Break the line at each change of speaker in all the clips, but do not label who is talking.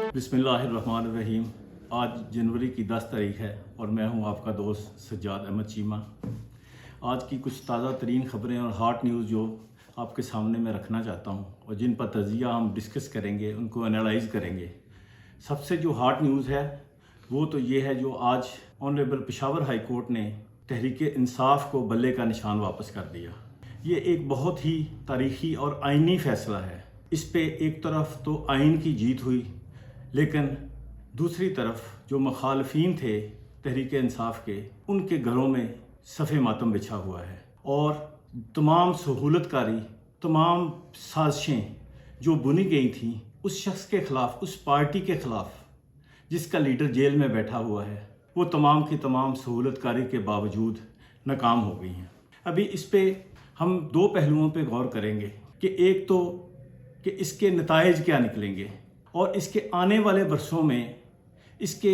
बिस्मिल्लाहिर्रहमानिर्रहीम। आज जनवरी की 10 तारीख है और मैं हूं आपका दोस्त सज्जाद अहमद चीमा। आज की कुछ ताज़ा तरीन ख़बरें और हॉट न्यूज़ जो आपके सामने मैं रखना चाहता हूं और जिन पर तजिया हम डिस्कस करेंगे, उनको एनालाइज़ करेंगे। सबसे जो हॉट न्यूज़ है वो तो ये है जो आज ऑनरेबल पेशावर हाई कोर्ट ने तहरीक इंसाफ को बल्ले का निशान वापस कर दिया। ये एक बहुत ही तारीख़ी और आइनी फ़ैसला है। इस पे एक तरफ तो आइन की जीत हुई, लेकिन दूसरी तरफ जो मुखालफीन थे तहरीक इंसाफ के, उनके घरों में सफ़े मातम बिछा हुआ है और तमाम सहूलतकारी, तमाम साजिशें जो बुनी गई थी उस शख्स के ख़िलाफ़, उस पार्टी के ख़िलाफ़ जिसका लीडर जेल में बैठा हुआ है, वो तमाम की तमाम सहूलतकारी के बावजूद नाकाम हो गई हैं। अभी इस पे हम दो पहलुओं पे गौर करेंगे कि एक तो कि इसके नताइज क्या निकलेंगे और इसके आने वाले बरसों में इसके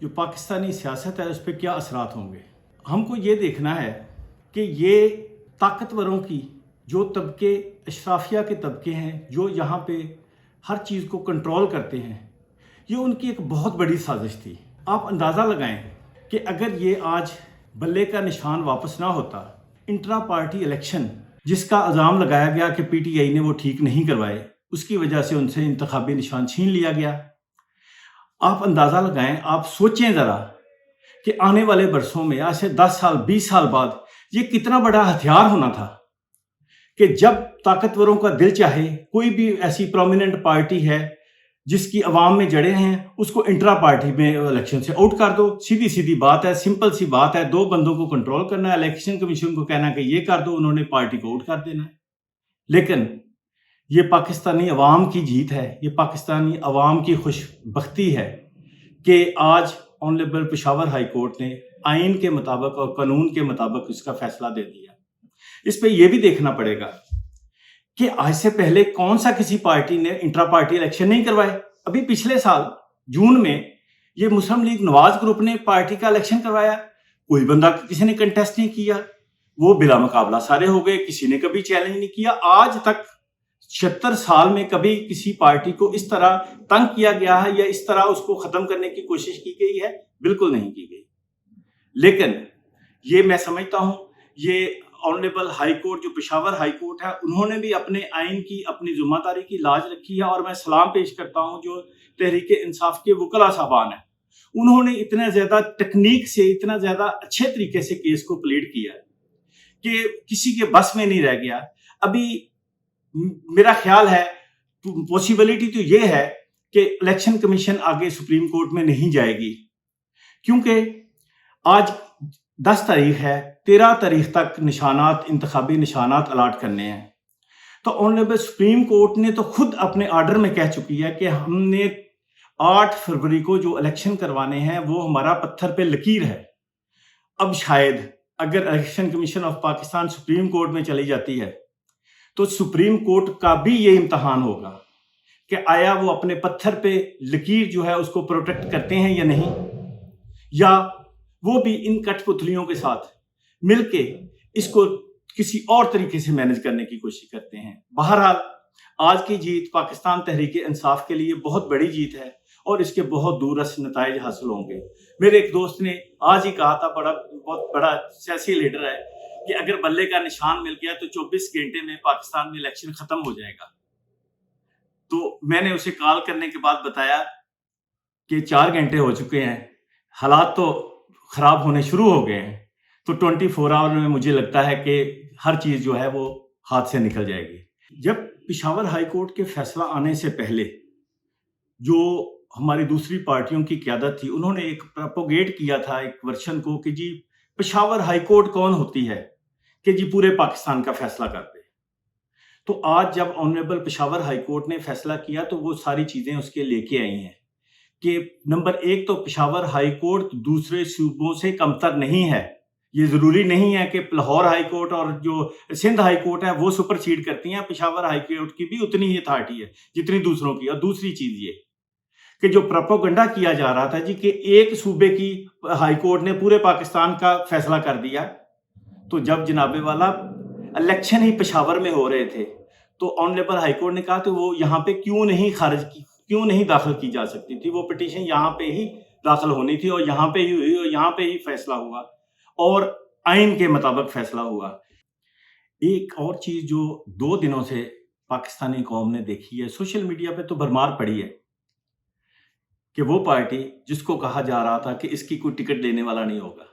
जो पाकिस्तानी सियासत है उस पर क्या असरात होंगे। हमको ये देखना है कि ये ताकतवरों की जो तबके, अशराफिया के तबके हैं जो यहाँ पे हर चीज़ को कंट्रोल करते हैं, ये उनकी एक बहुत बड़ी साजिश थी। आप अंदाज़ा लगाएं कि अगर ये आज बल्ले का निशान वापस ना होता, इंट्रा पार्टी इलेक्शन जिसका इल्ज़ाम लगाया गया कि पीटीआई ने वो ठीक नहीं करवाए, उसकी वजह से उनसे इंतखाबी निशान छीन लिया गया। आप अंदाज़ा लगाएं, आप सोचें ज़रा कि आने वाले बरसों में, आज से 10 साल 20 साल बाद, ये कितना बड़ा हथियार होना था कि जब ताकतवरों का दिल चाहे कोई भी ऐसी प्रोमिनेंट पार्टी है जिसकी अवाम में जड़े हैं, उसको इंट्रा पार्टी में इलेक्शन से आउट कर दो। सीधी सीधी बात है, सिंपल सी बात है। दो बंदों को कंट्रोल करना है, इलेक्शन कमीशन को कहना है कि ये कर दो, उन्होंने पार्टी को आउट कर देना है। लेकिन ये पाकिस्तानी अवाम की जीत है, ये पाकिस्तानी अवाम की खुशबख्ती है कि आज ऑनरेबल पेशावर हाई कोर्ट ने आइन के मुताबिक और कानून के मुताबिक इसका फैसला दे दिया। इस पे ये भी देखना पड़ेगा कि आज से पहले कौन सा किसी पार्टी ने इंट्रा पार्टी इलेक्शन नहीं करवाए। अभी पिछले साल जून में ये मुस्लिम लीग नवाज ग्रुप ने पार्टी का इलेक्शन करवाया, कोई बंदा किसी ने कंटेस्ट नहीं किया, वो बिला मुकाबला सारे हो गए, किसी ने कभी चैलेंज नहीं किया। आज तक 76 साल में कभी किसी पार्टी को इस तरह तंग किया गया है या इस तरह उसको खत्म करने की कोशिश की गई है? बिल्कुल नहीं की गई। लेकिन ये मैं समझता हूं, ये ऑनरेबल हाई कोर्ट जो पेशावर हाई कोर्ट है, उन्होंने भी अपने आइन की, अपनी जिम्मेदारी की लाज रखी है और मैं सलाम पेश करता हूं जो तहरीक इंसाफ के वकला साहबान है। उन्होंने इतना ज्यादा टेक्निक से, इतना ज्यादा अच्छे तरीके से केस को प्लीड किया कि किसी के बस में नहीं रह गया। अभी मेरा ख्याल है पॉसिबिलिटी तो ये है कि इलेक्शन कमीशन आगे सुप्रीम कोर्ट में नहीं जाएगी, क्योंकि आज 10 तारीख है, 13 तारीख तक निशानात, इंतखाबी निशानात अलाट करने हैं। तो ऑनरेबल सुप्रीम कोर्ट ने तो खुद अपने ऑर्डर में कह चुकी है कि हमने 8 फरवरी को जो इलेक्शन करवाने हैं वो हमारा पत्थर पे लकीर है। अब शायद अगर election commission of Pakistan supreme court में चली जाती है तो सुप्रीम कोर्ट का भी ये इम्तहान होगा कि आया वो अपने पत्थर पे लकीर जो है उसको प्रोटेक्ट करते हैं या नहीं, या वो भी इन कठपुतलियों के साथ मिलके इसको किसी और तरीके से मैनेज करने की कोशिश करते हैं। बहरहाल आज की जीत पाकिस्तान तहरीक इंसाफ के लिए बहुत बड़ी जीत है और इसके बहुत दूरस नताइज हासिल होंगे। मेरे एक दोस्त ने आज ही कहा था, बहुत बड़ा सियासी लीडर है, कि अगर बल्ले का निशान मिल गया तो 24 घंटे में पाकिस्तान में इलेक्शन खत्म हो जाएगा। तो मैंने उसे कॉल करने के बाद बताया कि 4 घंटे हो चुके हैं, हालात तो खराब होने शुरू हो गए हैं, तो 24 आवर में मुझे लगता है कि हर चीज जो है वो हाथ से निकल जाएगी। जब पेशावर हाई कोर्ट के फैसला आने से पहले जो हमारी दूसरी पार्टियों की क़यादत थी, उन्होंने एक प्रोपोगेट किया था एक वर्शन को कि जी पेशावर हाई कोर्ट कौन होती है कि जी पूरे पाकिस्तान का फैसला कर दे। तो आज जब ऑनरेबल पेशावर हाई कोर्ट ने फैसला किया तो वो सारी चीजें उसके लेके आई हैं कि नंबर 1 तो पेशावर हाई कोर्ट दूसरे सूबों से कमतर नहीं है। ये जरूरी नहीं है कि लाहौर हाई कोर्ट और जो सिंध हाई कोर्ट है वो सुपरसीड करती हैं। पेशावर हाई कोर्ट की भी उतनी ही अथॉरिटी है जितनी दूसरों की। और दूसरी चीज ये कि जो प्रोपेगेंडा किया जा रहा था जी कि एक सूबे की हाई कोर्ट ने पूरे पाकिस्तान का फैसला कर दिया, तो जब जनाबे वाला इलेक्शन ही पेशावर में हो रहे थे तो ऑनरेबल हाई कोर्ट ने कहा तो वो यहाँ पे क्यों नहीं खारिज क्यों नहीं दाखिल की जा सकती थी? वो पिटीशन यहाँ पे ही दाखिल होनी थी और यहाँ पे ही हुई और यहाँ पे ही फैसला हुआ और आइन के मुताबिक फैसला हुआ। एक और चीज़ जो 2 दिनों से पाकिस्तानी कौम ने देखी है, सोशल मीडिया पे तो भरमार पड़ी है कि वो पार्टी जिसको कहा जा रहा था कि इसकी कोई टिकट देने वाला नहीं होगा,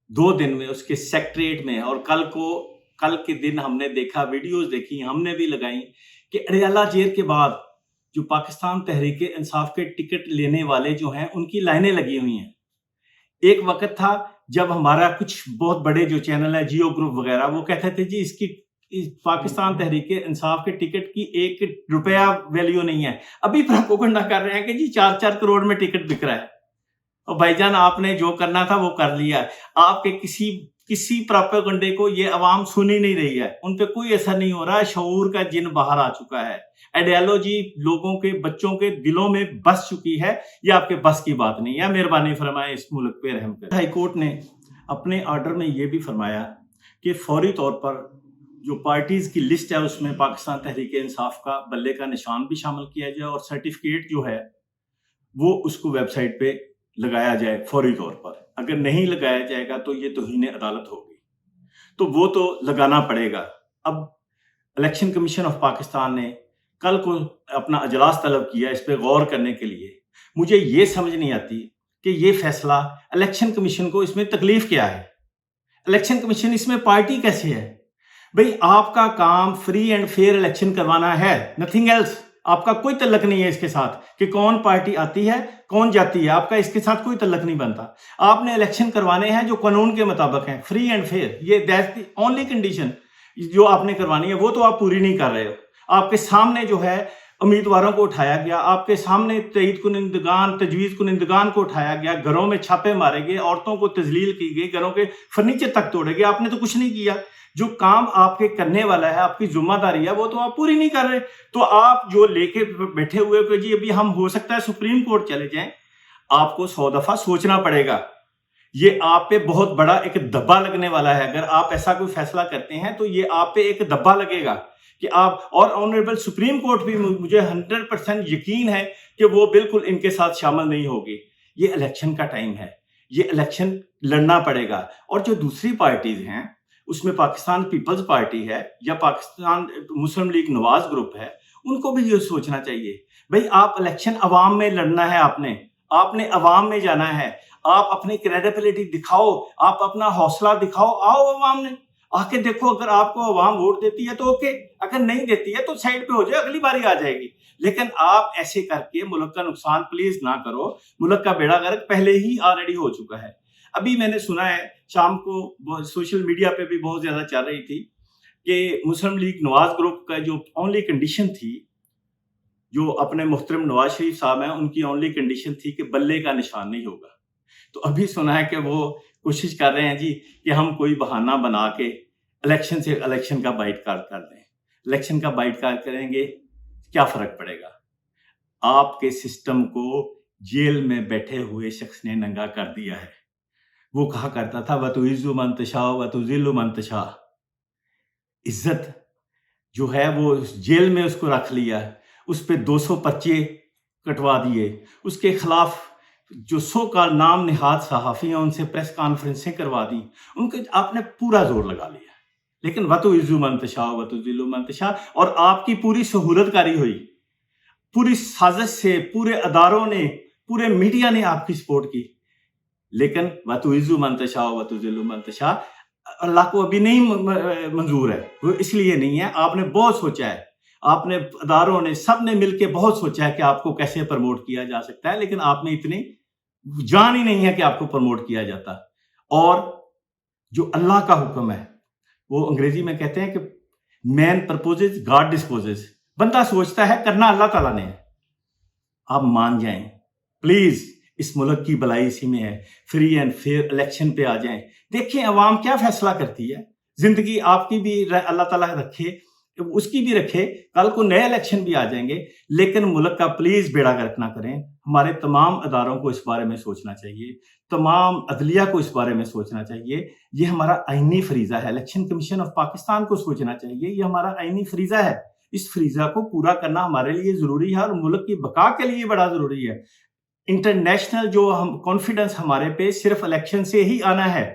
2 दिन में उसके सेक्रेटरीट में, और कल के दिन हमने देखा, वीडियोस देखी, हमने भी लगाई कि अडयाला जेल के बाद जो पाकिस्तान तहरीक इंसाफ के टिकट लेने वाले जो हैं उनकी लाइनें लगी हुई हैं। एक वक्त था जब हमारा कुछ बहुत बड़े जो चैनल है, जियो ग्रुप वगैरह, वो कहते थे जी इसकी पाकिस्तान तहरीक इंसाफ के टिकट की 1 रुपया वैल्यू नहीं है। अभी प्रोपेगेंडा कर रहे हैं कि जी 4-4 करोड़ में टिकट बिक रहा है। और भाईजान आपने जो करना था वो कर लिया। आपके किसी प्रोपेगेंडे को ये अवाम सुन ही नहीं रही है, उन पे कोई असर नहीं हो रहा है। शऊर का जिन बाहर आ चुका है। आइडियोलॉजी लोगों के, बच्चों के दिलों में बस चुकी है। ये आपके बस की बात नहीं है। मेहरबानी फरमाए इस मुल्क पे रहम करें। हाई कोर्ट ने अपने ऑर्डर में ये भी फरमाया कि फौरी तौर पर जो पार्टीज की लिस्ट है उसमें पाकिस्तान तहरीक इंसाफ का बल्ले का निशान भी शामिल किया जाए और सर्टिफिकेट जो है वो उसको वेबसाइट पे लगाया जाए फौरी तौर पर। अगर नहीं लगाया जाएगा तो ये तौहीन अदालत होगी, तो वो तो लगाना पड़ेगा। अब इलेक्शन कमीशन ऑफ पाकिस्तान ने कल को अपना अजलास तलब किया इस पे गौर करने के लिए। मुझे ये समझ नहीं आती कि ये फैसला इलेक्शन कमीशन को, इसमें तकलीफ क्या है? इलेक्शन कमीशन इसमें पार्टी कैसे है? भाई आपका काम फ्री एंड फेयर इलेक्शन करवाना है, नथिंग एल्स। आपका कोई तल्लक नहीं है इसके साथ कि कौन पार्टी आती है कौन जाती है, आपका इसके साथ कोई तल्लक नहीं बनता। आपने इलेक्शन करवाने हैं जो कानून के मुताबिक हैं, फ्री एंड फेयर। ये दैट्स द ओनली कंडीशन जो आपने करवानी है, वो तो आप पूरी नहीं कर रहे हो। आपके सामने जो है उम्मीदवारों को उठाया गया, आपके सामने तईद कुनिंदगान, तजवीज़ कुनिंदगान को उठाया गया, घरों में छापे मारे गए, औरतों को तजलील की गई, घरों के फर्नीचर तक तोड़े गए। आपने तो कुछ नहीं किया। जो काम आपके करने वाला है, आपकी जिम्मेदारी है, वो तो आप पूरी नहीं कर रहे। तो आप जो लेके बैठे हुए कि जी अभी हम हो सकता है सुप्रीम कोर्ट चले जाएं, आपको 100 दफा सोचना पड़ेगा। ये आप पे बहुत बड़ा एक दब्बा लगने वाला है। अगर आप ऐसा कोई फैसला करते हैं तो ये आप पे एक दब्बा लगेगा कि आप, और ऑनरेबल सुप्रीम कोर्ट भी मुझे 100% यकीन है कि वो बिल्कुल इनके साथ शामिल नहीं होगी। ये इलेक्शन का टाइम है, ये इलेक्शन लड़ना पड़ेगा। और जो दूसरी पार्टीज हैं उसमें पाकिस्तान पीपल्स पार्टी है या पाकिस्तान मुस्लिम लीग नवाज ग्रुप है, उनको भी ये सोचना चाहिए। भाई आप इलेक्शन अवाम में लड़ना है, आपने अवाम में जाना है। आप अपनी क्रेडिबिलिटी दिखाओ, आप अपना हौसला दिखाओ। आओ अवाम ने आके देखो, अगर आपको अवाम वोट देती है तो ओके, अगर नहीं देती है तो साइड पे हो जाए, अगली बारी आ जाएगी। लेकिन आप ऐसे करके मुल्क का नुकसान प्लीज ना करो। मुल्क का बेड़ा गर्क पहले ही ऑलरेडी हो चुका है। अभी मैंने सुना है, शाम को सोशल मीडिया पे भी बहुत ज्यादा चल रही थी कि मुस्लिम लीग नवाज ग्रुप का जो ओनली कंडीशन थी, जो अपने मुहतरम नवाज शरीफ साहब हैं, उनकी ओनली कंडीशन थी कि बल्ले का निशान नहीं होगा। तो अभी सुना है कि वो कोशिश कर रहे हैं जी कि हम कोई बहाना बना के इलेक्शन का बाइटकार कर दें। इलेक्शन का बाइटकार करेंगे, क्या फर्क पड़ेगा? आपके सिस्टम को जेल में बैठे हुए शख्स ने नंगा कर दिया है। वो कहा करता था वतुइज़्ज़ु मन तशा वतुज़िल्लु मन तशा। इज्जत जो है वो जेल में उसको रख लिया, उस पे 200 पर्चे कटवा दिए, उसके खिलाफ जो सो कॉल्ड नाम निहाद सहाफ़ी हैं उनसे प्रेस कॉन्फ्रेंसें करवा दी, उनके आपने पूरा जोर लगा लिया। लेकिन वतुइज़्ज़ु मन तशा वतुज़िल्लु मन तशा, और आपकी पूरी सहूलतकारी हुई, पूरी साजिश से पूरे अदारों ने, पूरे मीडिया ने आपकी सपोर्ट की। लेकिन वतुइज़्ज़ु मन तशा वतुज़िल्लु मन तशा अल्लाह को अभी नहीं मंजूर है। वो इसलिए नहीं है, आपने बहुत सोचा है, आपने अदारों ने, सब ने मिलकर बहुत सोचा है कि आपको कैसे प्रमोट किया जा सकता है, लेकिन आप में इतनी जान ही नहीं है कि आपको प्रमोट किया जाता। और जो अल्लाह का हुक्म है, वो अंग्रेजी में कहते हैं कि मैन प्रपोजेस गॉड डिस्पोजेस। बंदा सोचता है, करना अल्लाह ताला ने है। आप मान जाएं प्लीज, इस मुल्क की भलाई इसी में है। फ्री एंड फेयर इलेक्शन पे आ जाएं, देखें अवाम क्या फैसला करती है। जिंदगी आपकी भी अल्लाह ताला रखे, उसकी भी रखे, कल को नए इलेक्शन भी आ जाएंगे, लेकिन मुल्क का प्लीज बेड़ा गर्क ना करें। हमारे तमाम अदारों को इस बारे में सोचना चाहिए, तमाम अदलिया को इस बारे में सोचना चाहिए। ये हमारा आईनी फरीजा है। इलेक्शन कमीशन ऑफ पाकिस्तान को सोचना चाहिए, ये हमारा आईनी फरीजा है اس فریضہ کو پورا کرنا ہمارے لیے ضروری ہے اور ملک کی بقا کے لیے بڑا ضروری ہے۔ انٹرنیشنل جو ہم کانفیڈنس ہمارے پہ صرف الیکشن سے ہی آنا ہے۔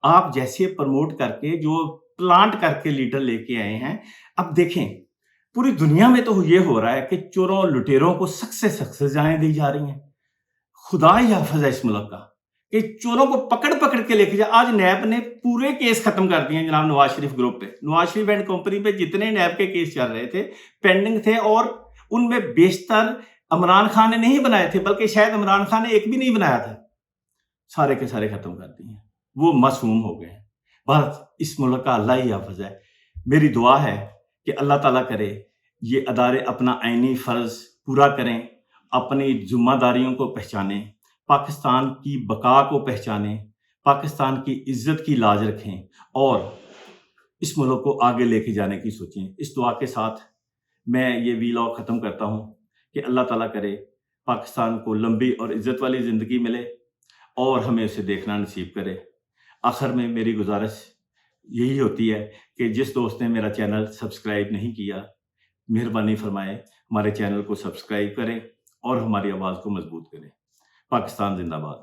آپ جیسے پروموٹ کر کے جو پلانٹ کر کے لیڈر لے کے آئے ہیں، اب دیکھیں پوری دنیا میں تو یہ ہو رہا ہے کہ چوروں لٹیروں کو سخت سے سخت سزائیں دی جا رہی ہیں۔ خدا ہی حافظ ہے اس ملک کا کہ چوروں کو پکڑ پکڑ کے لے کے آج نیب نے پورے کیس ختم کر دیے ہیں جناب نواز شریف گروپ پہ، نواز شریف اینڈ کمپنی پہ جتنے نیب کے کیس چل رہے تھے پینڈنگ تھے، اور ان میں بیشتر عمران خان نے نہیں بنائے تھے، بلکہ شاید عمران خان نے ایک بھی نہیں بنایا تھا، سارے کے سارے ختم کر دیے ہیں، وہ معصوم ہو گئے ہیں۔ بس اس ملک کا اللہ ہی حافظ ہے۔ میری دعا ہے کہ اللہ تعالیٰ کرے یہ ادارے اپنا آئینی فرض پورا کریں، اپنی ذمہ داریوں کو پہچانیں، پاکستان کی بقا کو پہچانیں، پاکستان کی عزت کی لاج رکھیں اور اس ملک کو آگے لے کے جانے کی سوچیں۔ اس دعا کے ساتھ میں یہ ویلاگ ختم کرتا ہوں کہ اللہ تعالیٰ کرے پاکستان کو لمبی اور عزت والی زندگی ملے اور ہمیں اسے دیکھنا نصیب کرے۔ آخر میں میری گزارش یہی ہوتی ہے کہ جس دوست نے میرا چینل سبسکرائب نہیں کیا، مہربانی فرمائے ہمارے چینل کو سبسکرائب کریں اور ہماری آواز کو مضبوط کریں۔ پاکستان زندہ باد۔